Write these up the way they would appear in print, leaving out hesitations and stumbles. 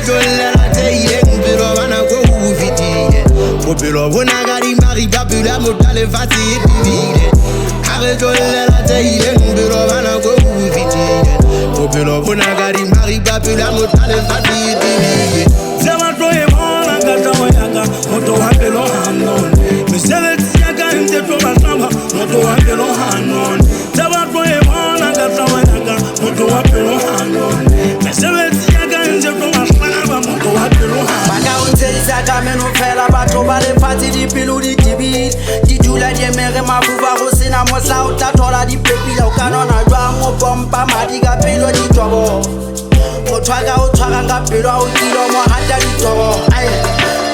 Aretolela teileng Pelo bana go ufitile Pelo bona gari mari babula motale fati divide Aretolela teileng Pelo bana go ufitile Pelo bona gari mari babula motale fati divide Zama toye mona gata moyaga Motho wa Pelo hanon Mesele tiaga nte to basamba Motho wa Pelo hanon Zama toye mona gata moyaga Motho wa Pelo hanon Mesele tiaga nte to basamba Motho wa Pelo hanon Baka untselisa kameno fela batho ba le fati di pelo di tibili Di dula di mere mabuba go sena mosa o tla thola di pepila o kanona jwa mo pompa madi ka pelo di tobo o tshwaka nga pelo a o tilo mo hata di tobo ai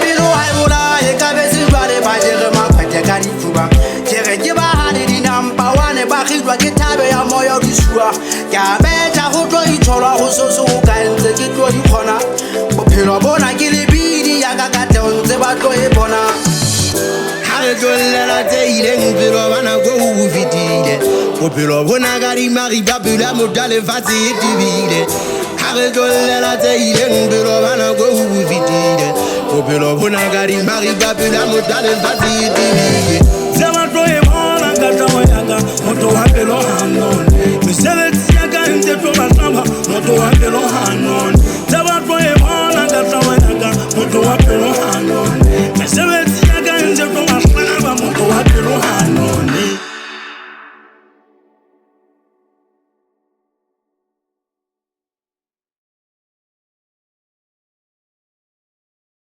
pelo ai bola e ka be se jwale ba jere maphate ka di tuba jere ke ba hane di nampa wane ba khidwa ke thabe ya moya di shua ka betha go tlo itholwa go soso o ka ntse ke tlo di khona bophelo bona ke le bidi ya ka te ntse ba tlo e bona Aretolela teileng Pelo bana go ufitile Pelo bona gari mari babula motale fati divide Aretolela teileng Pelo bana go ufitile Pelo bona gari mari babula motale fati divide Zama toye mona gata moyaga Motho wa Pelo hanon Mesele tiaga nte to basamba Motho wa Pelo hanon Zama toye mona gata moyaga Motho wa Pelo hanon